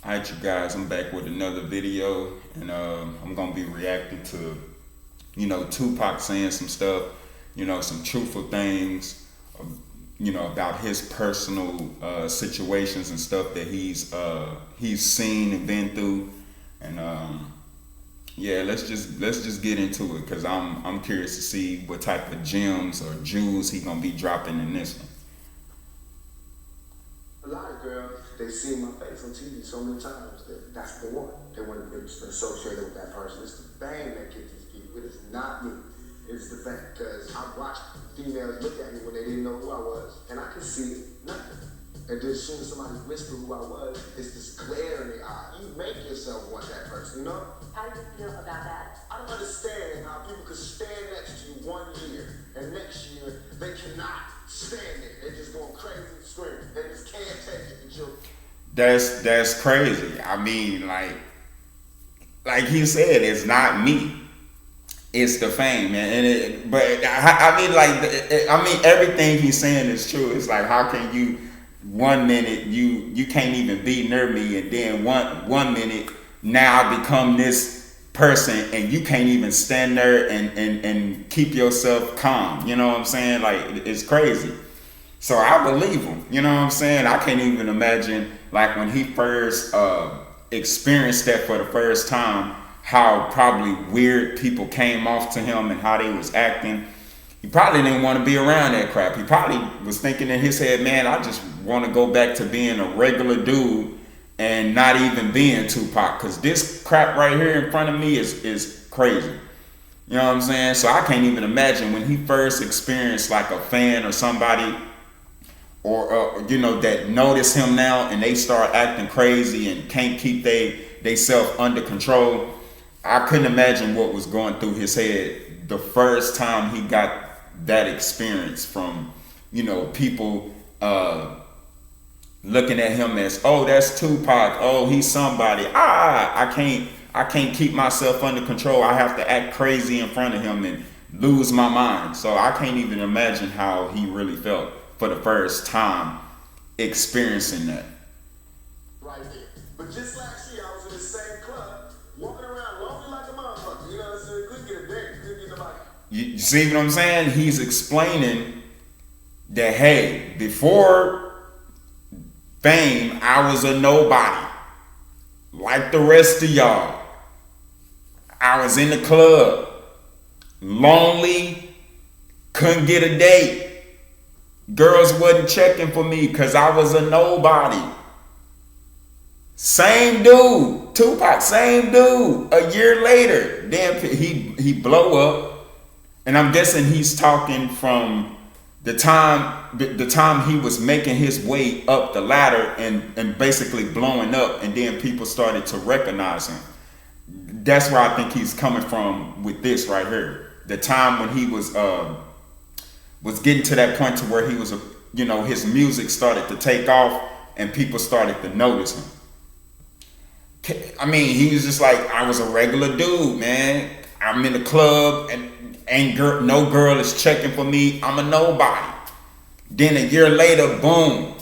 Alright, you guys, I'm back with another video, and I'm gonna be reacting to, Tupac saying some stuff, some truthful things, about his personal situations and stuff that he's seen and been through, and yeah, let's just get into it, cause I'm curious to see what type of gems or jewels he gonna be dropping in this one. A lot of girls, they see my face on TV so many times that that's the one. They want to be associated with that person. It's the fame that gets these people. It is not me. It's the fame. Because I've watched females look at me when they didn't know who I was, and I could see nothing. And then as soon as somebody whispered who I was, it's this glare in the eye. You make yourself want that person, you know? How do you feel about that? I don't understand how people could stand next to you 1 year, and next year they cannot stand it. They're just going crazy and screaming. They just can't take it. But you're That's crazy. I mean, like he said, it's not me. It's the fame, man. I mean, everything he's saying is true. It's like, how can you, 1 minute you can't even be near me, and then one minute now I become this person, and you can't even stand there and keep yourself calm. You know what I'm saying? Like, it's crazy. So I believe him. You know what I'm saying? I can't even imagine, like, when he first experienced that for the first time, how probably weird people came off to him and how they was acting. He probably didn't want to be around that crap. He probably was thinking in his head, man, I just want to go back to being a regular dude and not even being Tupac, because this crap right here in front of me is crazy. You know what I'm saying? So I can't even imagine when he first experienced like a fan or somebody, or that notice him now and they start acting crazy and can't keep they self under control. I couldn't imagine what was going through his head the first time he got that experience from, people looking at him as, oh, that's Tupac, oh, he's somebody. I can't keep myself under control. I have to act crazy in front of him and lose my mind. So I can't even imagine how he really felt for the first time experiencing that. right there. But just last year, I was in the same club, walking around lonely like a motherfucker. You know what I'm saying? Couldn't get a date, couldn't get nobody. You see what I'm saying? He's explaining that, hey, before fame, I was a nobody, like the rest of y'all. I was in the club, lonely, couldn't get a date. Girls wasn't checking for me because I was a nobody. Same dude, Tupac, same dude. A year later, then he blow up, and I'm guessing he's talking from the time he was making his way up the ladder and basically blowing up, and then people started to recognize him. That's where I think he's coming from with this right here. The time when he was getting to that point to where he was, his music started to take off and people started to notice him. I mean, he was just like, I was a regular dude, man. I'm in the club and no girl is checking for me. I'm a nobody. Then a year later, boom.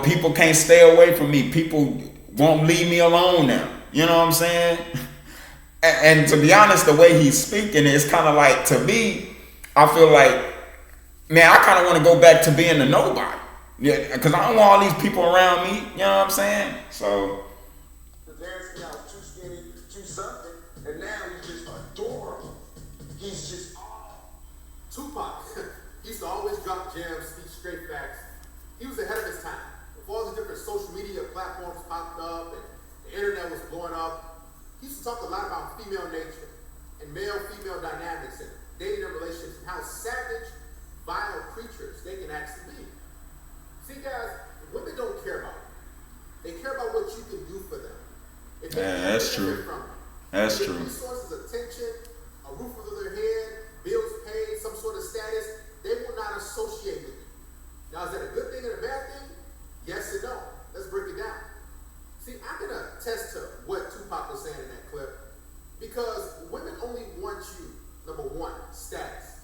People can't stay away from me. People won't leave me alone now. You know what I'm saying? And to be honest, the way he's speaking is kind of like, to me, I feel like, man, I kind of want to go back to being a nobody. Yeah, because I don't want all these people around me. You know what I'm saying? So. Darius, I was too skinny, too something, and now he's just adorable. He's just Tupac, he used to always drop gems, speak straight facts. He was ahead of his time. Before all the different social media platforms popped up and the internet was blowing up, he used to talk a lot about female nature and male-female dynamics and dating and relationships and how savage, vile creatures they can actually be. See, guys, women don't care about you. They care about what you can do for them. If they Yeah, that's true. from you, That's if true. resources, attention, a roof over their head, bills paid, some sort of status, they will not associate with you. Now, is that a good thing and a bad thing? Yes and no. Let's break it down. See, I can attest to what Tupac was saying in that clip, because women only want you, number one, status.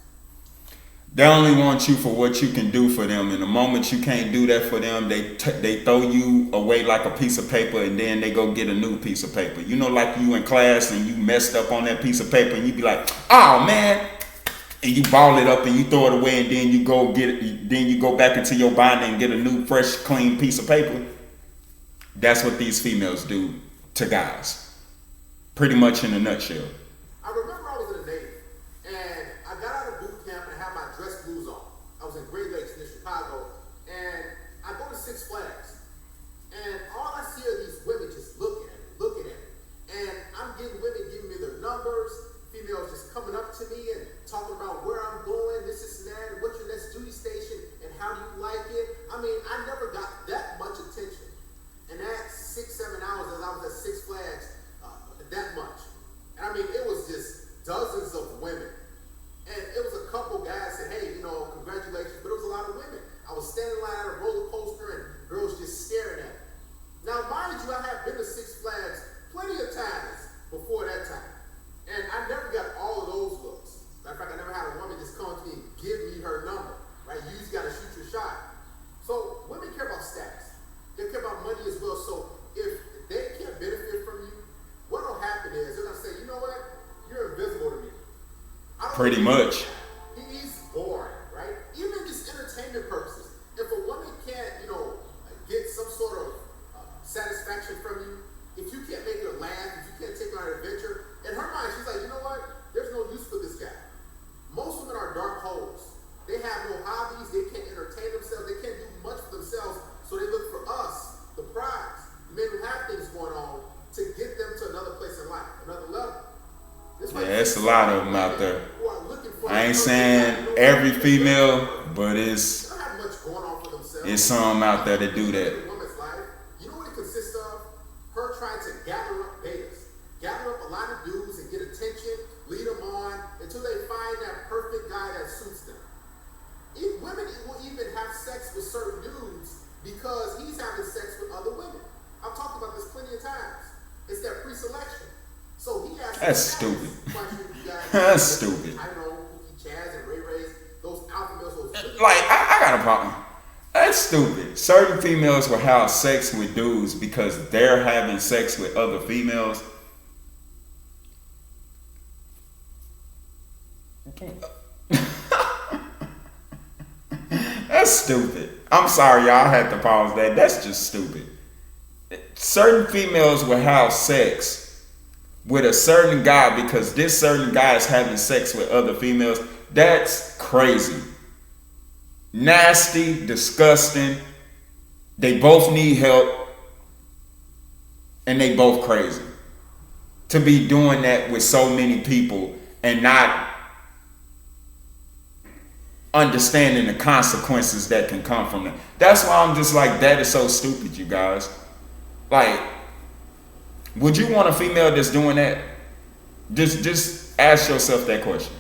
They only want you for what you can do for them, and the moment you can't do that for them, they throw you away like a piece of paper, and then they go get a new piece of paper. You know, like you in class and you messed up on that piece of paper, and you be like, "Oh man," and you ball it up and you throw it away, and then you go get it. Then you go back into your binder and get a new, fresh, clean piece of paper. That's what these females do to guys, pretty much in a nutshell. I remember I was in the Navy, and I got out of boot camp and I had my dress blues on. I was in Great Lakes near Chicago, and I go to Six Flags, and all I see are these women just looking at me, and I'm getting women giving me their numbers, females just coming up to me and talking about where I'm going, this and that, and what's your next duty station, and how do you like it? I mean, I never got that much attention. And that 6-7 hours as I was at Six Flags, that much. And I mean, it was just dozens of women. And it was a couple guys said, "Hey, congratulations," but it was a lot of women. I was standing in line at a roller coaster and girls just staring at me. Now, mind you, I have been to Six Flags plenty of times before that time. And I never got all of those looks. Matter of fact, I never had a woman just come to me and give me her number, right? You just gotta shoot your shot. So women care about status. They care about money as well. So if they can't benefit from you, what will happen is they're gonna say, "You know what? You're invisible to me." Pretty much. He's boring, right? Even just entertainment purposes. If a woman can't, get some sort of satisfaction from you, if you can't make her laugh, if you can't take her on an adventure, in her mind, she's like, "You know what? There's no use for this guy." Most women are dark holes. They have no hobbies. They can't entertain themselves. They can't do much for themselves. So they look for us, the prize, men who have things going on, to get them to another place in life, another level. Yeah, it's a lot of them out there. I ain't saying every female, but it's some out there that do that. You know what it consists of? Her trying to gather up betas, gather up a lot of dudes and get attention, lead them on until they find that perfect guy that suits them. Women will even have sex with certain dudes because he's having sex with other women. I've talked about this plenty of times. It's that pre-selection. So he has. That's stupid. That's stupid. I know Chaz and Ray Ray's, those alpha males. Like I got a problem. That's stupid. Certain females will have sex with dudes because they're having sex with other females. That's stupid. I'm sorry, y'all. I had to pause that. That's just stupid. Certain females will have sex with a certain guy because this certain guy is having sex with other females. That's crazy. Nasty, disgusting. They both need help. And they both crazy. To be doing that with so many people and not understanding the consequences that can come from it. That's why I'm just like, that is so stupid, you guys. Like, would you want a female that's doing that? Just ask yourself that question.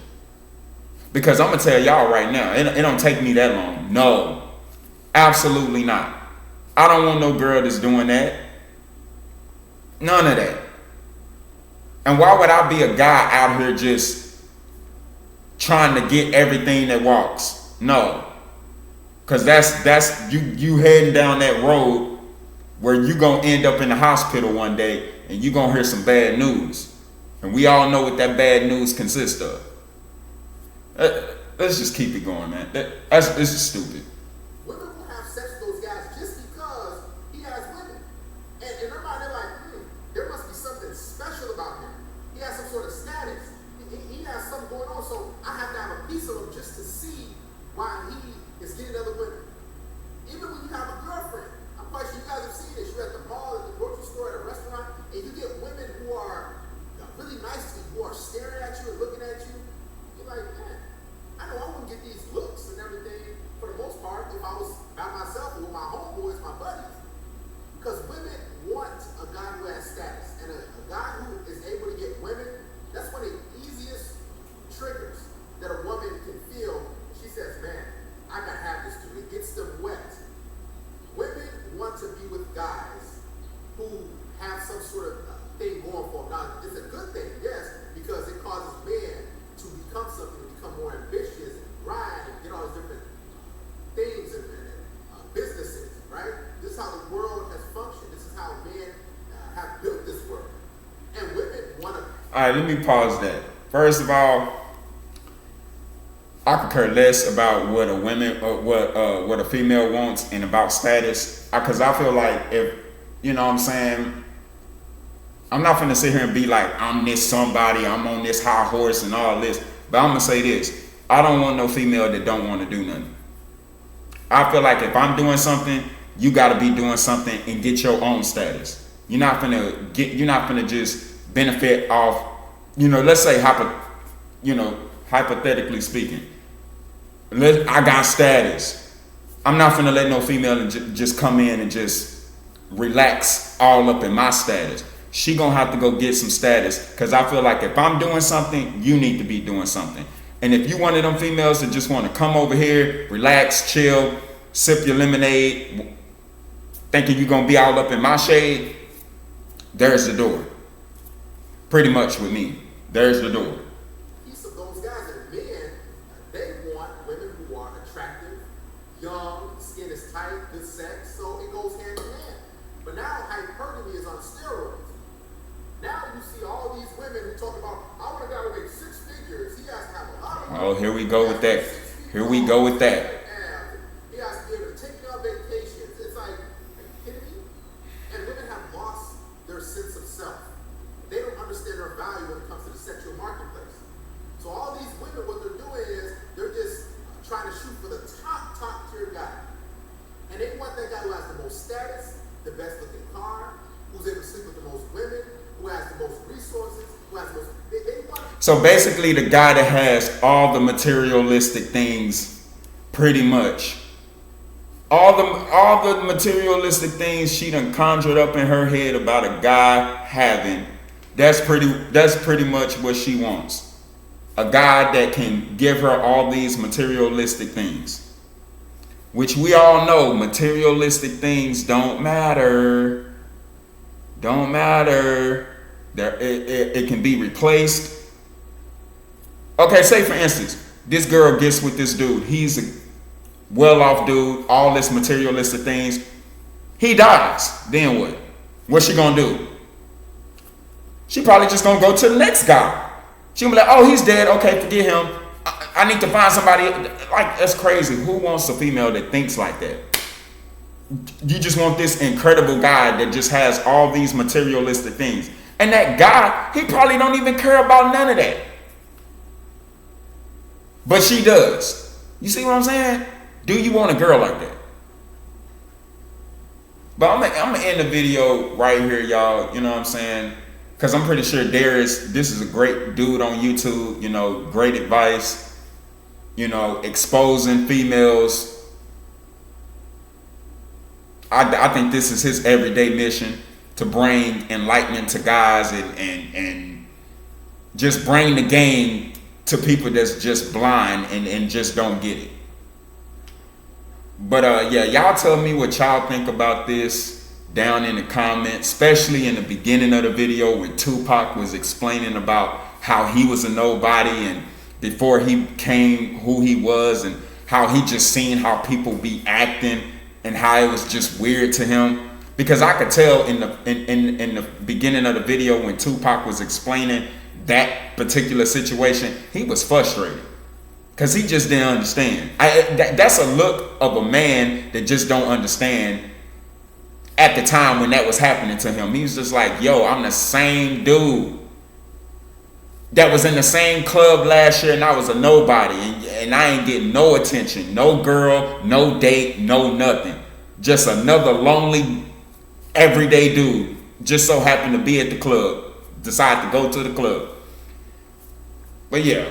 Because I'm going to tell y'all right now, it don't take me that long. No, absolutely not. I don't want no girl that's doing that. None of that. And why would I be a guy out here just trying to get everything that walks? No. Because that's you heading down that road where you going to end up in the hospital one day and you going to hear some bad news. And we all know what that bad news consists of. Let's just keep it going, man. This is stupid. Women will have sex with those guys just because he has women. And in their mind, they're like, there must be something special about him. He has some sort of status. He has something going on, so I have to have a piece of him just to see why he is getting other women. Even when you have a girlfriend, I'm quite sure you guys have seen this. You're at the mall, at the grocery store, at a restaurant, and you get women who are really nice to you, who are staring at you and looking at you. You're like, man, I know I wouldn't get these looks and everything for the most part if I was by myself or with my homeboys, my buddies. Because women want a guy who has status. And a guy who is able to get women, that's one of the easiest triggers that a woman can feel. She says, man, I gotta have this dude. It gets them wet. Women want to be with guys who have some sort of thing going for them. Now, it's a good thing, yes, because it causes men to become something, to become more ambitious and grind and get right, let me pause that. First of all, I could care less about what a woman or what a female wants and about status. Cause I feel like if you know what I'm saying, I'm not finna sit here and be like I'm this somebody, I'm on this high horse and all this. But I'm gonna say this: I don't want no female that don't want to do nothing. I feel like if I'm doing something, you got to be doing something and get your own status. You're not finna just benefit off. You know, let's say hypothetically speaking. I got status. I'm not finna let no female just come in and just relax all up in my status. She gonna have to go get some status, because I feel like if I'm doing something, you need to be doing something. And if you one of them females that just want to come over here, relax, chill, sip your lemonade, thinking you're gonna be all up in my shade, there's the door. Pretty much with me, there's the door. Those guys are men. They want women who are attractive, young, skin is tight, good sex, so it goes hand in hand. But now hypergamy is on steroids. Now you see all these women who talk about, I want a guy who makes 6 figures. He has to have a lot of money. Oh, here we go with that. Here we go with that. He has to be able to take you on vacations. It's like, are you kidding me? And women have lost their sense of self. They don't understand their value when it comes to the sexual marketplace. So all these women, what they're doing is they're just trying to shoot for the top tier guy. And they want that guy who has the most status, the best looking car, who's able to sleep with the most women, who has the most resources, who has the most. They want. So basically, the guy that has all the materialistic things, pretty much. All the materialistic things she done conjured up in her head about a guy having. That's pretty much what she wants. A guy that can give her all these materialistic things. Which we all know, materialistic things don't matter. Don't matter. It can be replaced. Okay, say for instance, this girl gets with this dude. He's a well-off dude, all this materialistic things. He dies. Then what? What's she gonna do? She probably just gonna go to the next guy. She gonna be like, oh, he's dead. Okay, forget him. I need to find somebody. Like, that's crazy. Who wants a female that thinks like that? You just want this incredible guy that just has all these materialistic things. And that guy, he probably don't even care about none of that. But she does. You see what I'm saying? Do you want a girl like that? But I'm gonna end the video right here, y'all. You know what I'm saying? Because I'm pretty sure Darius, this is a great dude on YouTube. You know, great advice. You know, exposing females. I think this is his everyday mission, to bring enlightenment to guys and just bring the game to people that's just blind and just don't get it. But yeah, y'all tell me what y'all think about this down in the comments, especially in the beginning of the video when Tupac was explaining about how he was a nobody and before he became who he was, and how he just seen how people be acting and how it was just weird to him. Because I could tell in the beginning of the video when Tupac was explaining that particular situation, he was frustrated because he just didn't understand. That's a look of a man that just don't understand. At the time when that was happening to him, he was just like, yo, I'm the same dude that was in the same club last year and I was a nobody, and I ain't getting no attention, no girl, no date, no nothing. Just another lonely everyday dude, just so happened to be at the club, decide to go to the club. But yeah,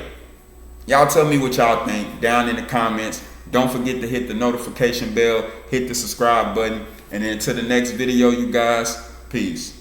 y'all tell me what y'all think down in the comments. Don't forget to hit the notification bell, hit the subscribe button, and then to the next video, you guys, peace.